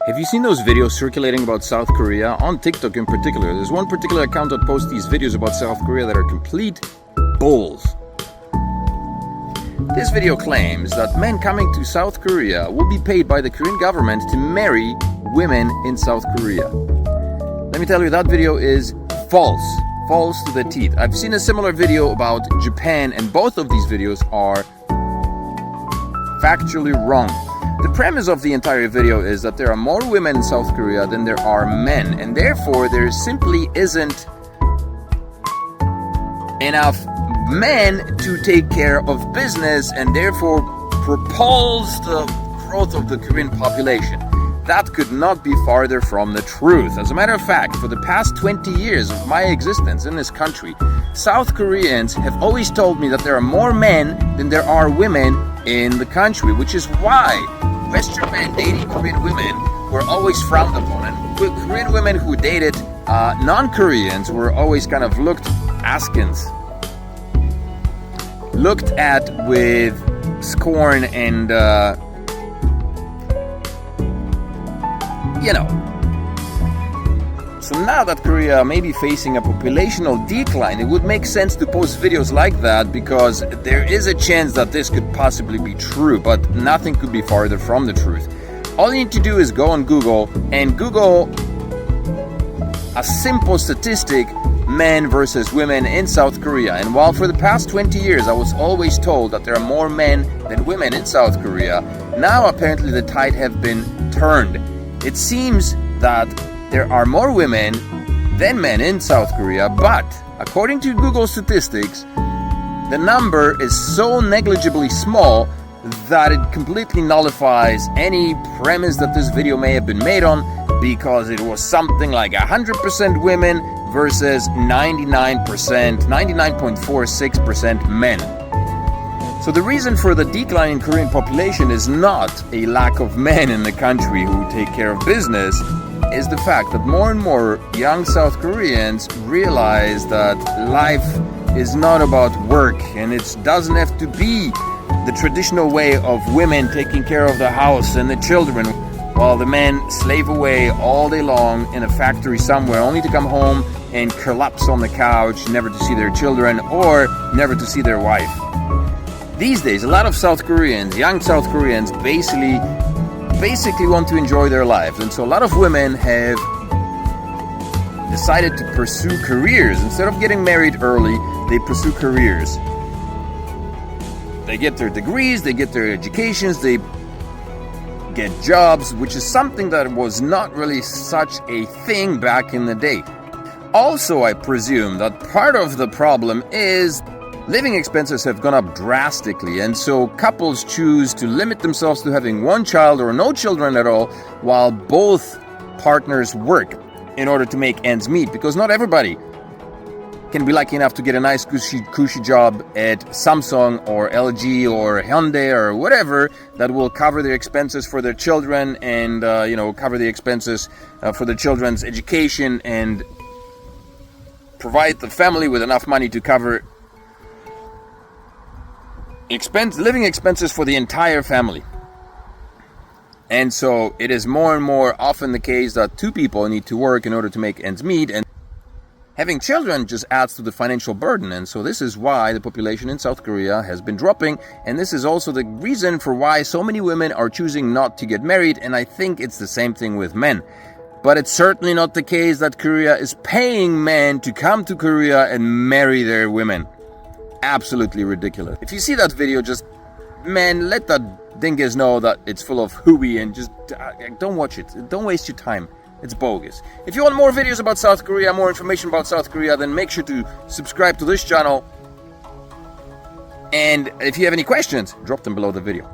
Have you seen those videos circulating about South Korea? On TikTok in particular. There's one particular account that posts these videos about South Korea that are complete bulls. This video claims that men coming to South Korea will be paid by the Korean government to marry women in South Korea. Let me tell you, that video is false. False to the teeth. I've seen a similar video about Japan, and both of these videos are factually wrong. The premise of the entire video is that there are more women in South Korea than there are men, and therefore there simply isn't enough men to take care of business and therefore propels the growth of the Korean population. That could not be farther from the truth. As a matter of fact, for the past 20 years of my existence in this country, South Koreans have always told me that there are more men than there are women in the country, which is why Western men dating Korean women were always frowned upon, and Korean women who dated non-Koreans were always kind of looked at with scorn and So now that Korea may be facing a populational decline, it would make sense to post videos like that, because there is a chance that this could possibly be true, but nothing could be farther from the truth. All you need to do is go on Google and Google a simple statistic: men versus women in South Korea. And while for the past 20 years I was always told that there are more men than women in South Korea, now apparently the tide have been turned. It seems that there are more women than men in South Korea, but according to Google statistics, the number is so negligibly small that it completely nullifies any premise that this video may have been made on, because it was something like 100% women versus 99.46% men. So the reason for the decline in Korean population is not a lack of men in the country who take care of business, is the fact that more and more young South Koreans realize that life is not about work, and it doesn't have to be the traditional way of women taking care of the house and the children, while the men slave away all day long in a factory somewhere, only to come home and collapse on the couch, never to see their children or never to see their wife. These days, a lot of South Koreans, young South Koreans, basically want to enjoy their lives, and so a lot of women have decided to pursue careers. Instead of getting married early, they pursue careers. They get their degrees, they get their educations, they get jobs, which is something that was not really such a thing back in the day. Also, I presume that part of the problem is living expenses have gone up drastically, and so couples choose to limit themselves to having one child or no children at all, while both partners work in order to make ends meet, because not everybody can be lucky enough to get a nice cushy job at Samsung or LG or Hyundai or whatever that will cover their expenses for their children and cover the expenses for their children's education and provide the family with enough money to cover living expenses for the entire family. And so it is more and more often the case that two people need to work in order to make ends meet, and having children just adds to the financial burden. And so this is why the population in South Korea has been dropping, and this is also the reason for why so many women are choosing not to get married, and I think it's the same thing with men. But it's certainly not the case that Korea is paying men to come to Korea and marry their women. Absolutely ridiculous. If you see that video, just, man, let that dingus know that it's full of hooey, and just don't watch it. Don't waste your time. It's bogus. If you want more videos about South Korea, more information about South Korea, then make sure to subscribe to this channel. And if you have any questions, drop them below the video.